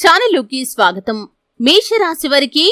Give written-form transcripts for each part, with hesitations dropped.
ఛానలుకి స్వాగతం. మేషరాశి వారికి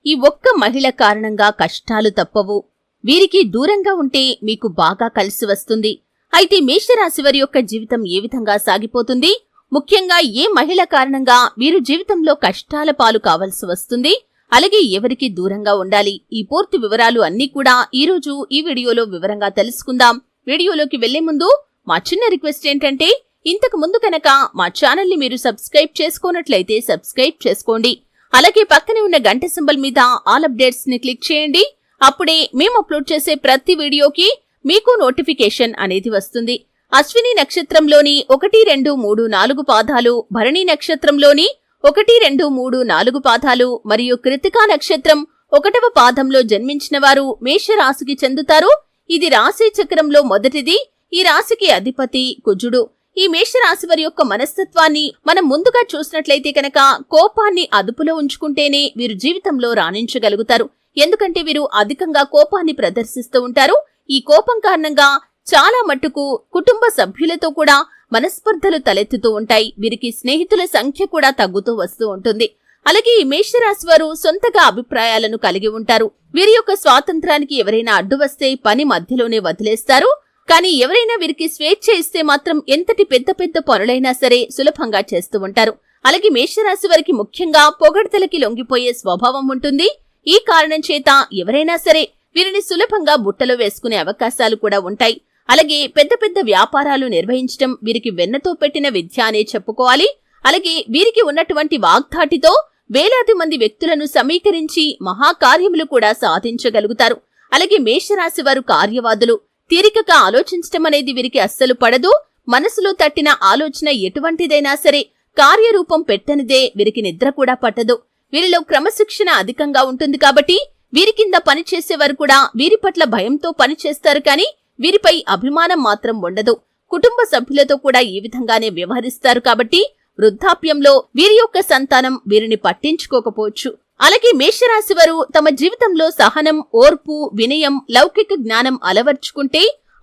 ఈ ఒక్క మహిళ కారణంగా కష్టాలు తప్పవు. వీరికి దూరంగా ఉంటే మీకు బాగా కలిసి వస్తుంది. అయితే మేషరాశి వారి యొక్క జీవితం ఏ విధంగా సాగిపోతుంది, ముఖ్యంగా ఏ మహిళ కారణంగా వీరు జీవితంలో కష్టాల పాలు కావాల్సి వస్తుంది, అలాగే ఎవరికి దూరంగా ఉండాలి, ఈ పూర్తి వివరాలు అన్నీ కూడా ఈరోజు ఈ వీడియోలో వివరంగా తెలుసుకుందాం. వీడియోలోకి వెళ్లే ముందు మా చిన్న రిక్వెస్ట్ ఏంటంటే, ఇంతకు ముందు కనుక మా ఛానల్ ని మీరు సబ్స్క్రైబ్ చేసుకోనట్లయితే సబ్స్క్రైబ్ చేసుకోండి. అలాగే పక్కనే ఉన్న గంట సింబల్ మీద ఆల్ అప్డేట్స్ ని క్లిక్ చేయండి. అప్పుడే మేము అప్లోడ్ చేసే ప్రతి వీడియోకి మీకు నోటిఫికేషన్ అనేది వస్తుంది. అశ్విని నక్షత్రంలోని 1, 2, 3, 4 పాదాలు, భరణి నక్షత్రంలోని 1, 2, 3, 4 పాదాలు మరియు కృతికా నక్షత్రం 1వ పాదంలో జన్మించిన వారు మేషరాశికి చెందుతారు. ఇది రాశి చక్రంలో మొదటిది. ఈ రాశికి అధిపతి కుజుడు. ఈ మేషరాశి వారి యొక్క మనస్తత్వాన్ని మనం ముందుగా చూసినట్లయితే కనుక కోపాన్ని అదుపులో ఉంచుకుంటేనే వీరు జీవితంలో రాణించగలుగుతారు. ఎందుకంటే వీరు అధికంగా కోపాన్ని ప్రదర్శిస్తూ ఉంటారు. ఈ కోపం కారణంగా చాలా మట్టుకు కుటుంబ సభ్యులతో కూడా మనస్పర్ధలు తలెత్తుతూ ఉంటాయి. వీరికి స్నేహితుల సంఖ్య కూడా తగ్గుతూ వస్తూ ఉంటుంది. అలాగే ఈ మేషరాశి వారు సొంతగా అభిప్రాయాలను కలిగి ఉంటారు. వీరి యొక్క స్వాతంత్రానికి ఎవరైనా అడ్డు వస్తే పని మధ్యలోనే వదిలేస్తారు. కానీ ఎవరైనా వీరికి స్వేచ్ఛ ఇస్తే మాత్రం ఎంతటి పెద్ద పెద్ద పనులైనా సరే సులభంగా చేస్తూ ఉంటారు. అలాగే మేషరాశి వారికి ముఖ్యంగా పొగడ్తలకి లొంగిపోయే స్వభావం ఉంటుంది. ఈ కారణం చేత ఎవరైనా సరే వీరిని సులభంగా బుట్టలో వేసుకునే అవకాశాలు కూడా ఉంటాయి. అలాగే పెద్ద పెద్ద వ్యాపారాలు నిర్వహించడం వీరికి వెన్నతో పెట్టిన విద్య అనే చెప్పుకోవాలి. అలాగే వీరికి ఉన్నటువంటి వాగ్ధాటితో వేలాది మంది వ్యక్తులను సమీకరించి మహాకార్యములు కూడా సాధించగలుగుతారు. అలాగే మేషరాశి వారు కార్యవాదులు. తీరికగా ఆలోచించటం అనేది వీరికి అస్సలు పడదు. మనసులో తట్టిన ఆలోచన ఎటువంటిదైనా సరే కార్యరూపం పెట్టనిదే వీరికి నిద్ర కూడా పట్టదు. వీరిలో క్రమశిక్షణ అధికంగా ఉంటుంది కాబట్టి వీరి కింద పనిచేసేవారు కూడా వీరి పట్ల భయంతో పనిచేస్తారు. కానీ వీరిపై అభిమానం మాత్రం ఉండదు. కుటుంబ సభ్యులతో కూడా ఈ విధంగానే వ్యవహరిస్తారు. కాబట్టి వృద్ధాప్యంలో వీరి యొక్క సంతానం వీరిని పట్టించుకోకపోవచ్చు. అలాగే మేషరాశి వారు తమ జీవితంలో సహనం, ఓర్పు, వినయం, లౌకిక జ్ఞానం అలవర్చుకుంటే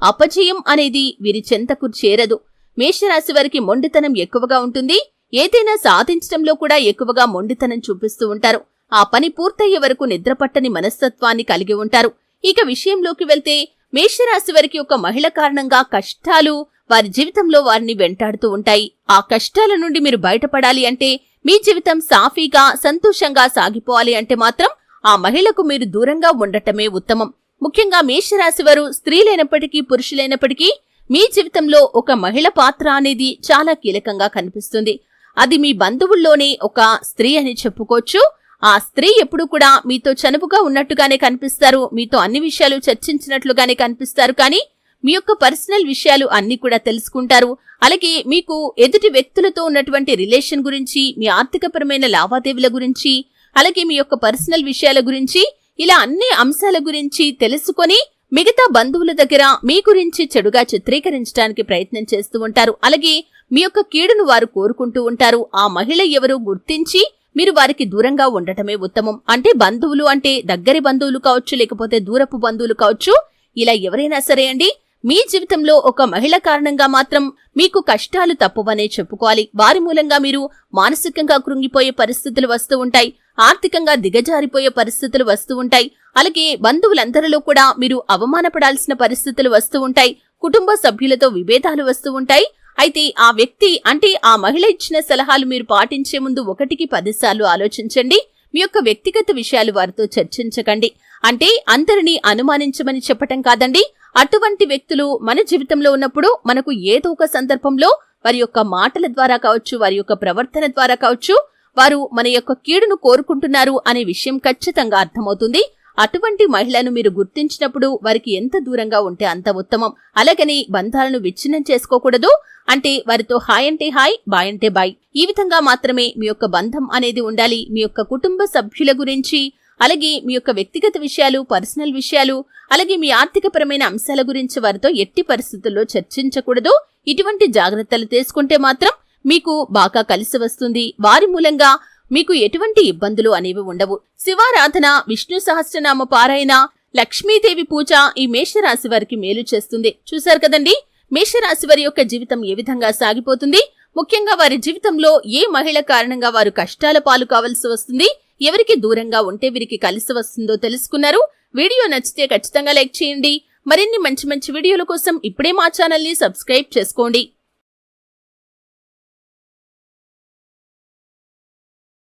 అపజయం అనేది వీరి చెంతకు చేరదు. మేషరాశి వారికి మొండితనం ఎక్కువగా ఉంటుంది. ఏదైనా సాధించడంలో కూడా ఎక్కువగా మొండితనం చూపిస్తూ ఉంటారు. ఆ పని పూర్తయ్యే వరకు నిద్రపట్టని మనస్తత్వాన్ని కలిగి ఉంటారు. ఇక విషయంలోకి వెళ్తే మేషరాశి వారికి ఒక మహిళ కారణంగా కష్టాలు వారి జీవితంలో వారిని వెంటాడుతూ ఉంటాయి. ఆ కష్టాల నుండి మీరు బయటపడాలి అంటే, మీ జీవితం సాఫీగా సంతోషంగా సాగిపోవాలి అంటే మాత్రం ఆ మహిళకు మీరు దూరంగా ఉండటమే ఉత్తమం. ముఖ్యంగా మేషరాశి వారు స్త్రీలైనప్పటికీ పురుషులైనప్పటికీ మీ జీవితంలో ఒక మహిళ పాత్ర అనేది చాలా కీలకంగా కనిపిస్తుంది. అది మీ బంధువుల్లోనే ఒక స్త్రీ అని చెప్పుకోవచ్చు. ఆ స్త్రీ ఎప్పుడు కూడా మీతో చనువుగా ఉన్నట్టుగానే కనిపిస్తారు. మీతో అన్ని విషయాలు చర్చించినట్లుగానే కనిపిస్తారు. కానీ మీ యొక్క పర్సనల్ విషయాలు అన్ని కూడా తెలుసుకుంటారు. అలాగే మీకు ఎదుటి వ్యక్తులతో ఉన్నటువంటి రిలేషన్ గురించి, మీ ఆర్థికపరమైన లావాదేవీల గురించి, అలాగే మీ యొక్క పర్సనల్ విషయాల గురించి, ఇలా అన్ని అంశాల గురించి తెలుసుకొని మిగతా బంధువుల దగ్గర మీ గురించి చెడుగా చిత్రీకరించడానికి ప్రయత్నం చేస్తూ ఉంటారు. అలాగే మీ యొక్క కీడును వారు కోరుకుంటూ ఉంటారు. ఆ మహిళ ఎవరో గుర్తించి మీరు వారికి దూరంగా ఉండటమే ఉత్తమం. అంటే బంధువులు అంటే దగ్గరి బంధువులు కావచ్చు, లేకపోతే దూరపు బంధువులు కావచ్చు, ఇలా ఎవరైనా సరే అండి, మీ జీవితంలో ఒక మహిళ కారణంగా మాత్రం మీకు కష్టాలు తప్పవనే చెప్పుకోవాలి. వారి మూలంగా మీరు మానసికంగా కృంగిపోయే పరిస్థితులు వస్తూ ఉంటాయి. ఆర్థికంగా దిగజారిపోయే పరిస్థితులు వస్తూ ఉంటాయి. అలాగే బంధువులందరిలో కూడా మీరు అవమానపడాల్సిన పరిస్థితులు వస్తూ ఉంటాయి. కుటుంబ సభ్యులతో విభేదాలు వస్తూ ఉంటాయి. అయితే ఆ వ్యక్తి అంటే ఆ మహిళ ఇచ్చిన సలహాలు మీరు పాటించే ముందు 1కి 10 సార్లు ఆలోచించండి. మీ యొక్క వ్యక్తిగత విషయాలు వారితో చర్చించకండి. అంటే అందరినీ అనుమానించమని చెప్పటం కాదండి. అటువంటి వ్యక్తులు మన జీవితంలో ఉన్నప్పుడు మనకు ఏదో ఒక సందర్భంలో వారి యొక్క మాటల ద్వారా కావచ్చు, వారి యొక్క ప్రవర్తన ద్వారా కావచ్చు, వారు మన యొక్క కీడును కోరుకుంటున్నారు అనే విషయం ఖచ్చితంగా అర్థమవుతుంది. అటువంటి మహిళను మీరు గుర్తించినప్పుడు వారికి ఎంత దూరంగా ఉంటే అంత ఉత్తమం. అలాగని బంధాలను విచ్ఛిన్నం చేసుకోకూడదు. అంటే వారితో హాయ్ అంటే హాయ్, బాయ్ అంటే బాయ్, ఈ విధంగా మాత్రమే మీ యొక్క బంధం అనేది ఉండాలి. మీ యొక్క కుటుంబ సభ్యుల గురించి, అలాగే మీ యొక్క వ్యక్తిగత విషయాలు, పర్సనల్ విషయాలు, అలాగే మీ ఆర్థికపరమైన అంశాల గురించి వారితో ఎట్టి పరిస్థితుల్లో చర్చించకూడదు. ఇటువంటి జాగ్రత్తలు తీసుకుంటే మాత్రం మీకు బాగా కలిసి వస్తుంది. వారి మూలంగా మీకు ఎటువంటి ఇబ్బందులు అనేవి ఉండవు. శివారాధన, విష్ణు సహస్రనామ పారాయణ, లక్ష్మీదేవి పూజ ఈ మేషరాశి వారికి మేలు చేస్తుంది. చూశారు కదండి మేషరాశి వారి యొక్క జీవితం ఏ విధంగా సాగిపోతుంది. ముఖ్యంగా వారి జీవితంలో ఏ మహిళ కారణంగా వారు కష్టాల పాలు కావాల్సి వస్తుంది, ఎవరికి దూరంగా ఉంటే వీరికి కలిసి వస్తుందో తెలుసుకున్నారు. వీడియో నచ్చితే ఖచ్చితంగా లైక్ చేయండి. మరిన్ని మంచి మంచి వీడియోల కోసం ఇప్పుడే మా ఛానల్ ని సబ్స్క్రైబ్ చేసుకోండి.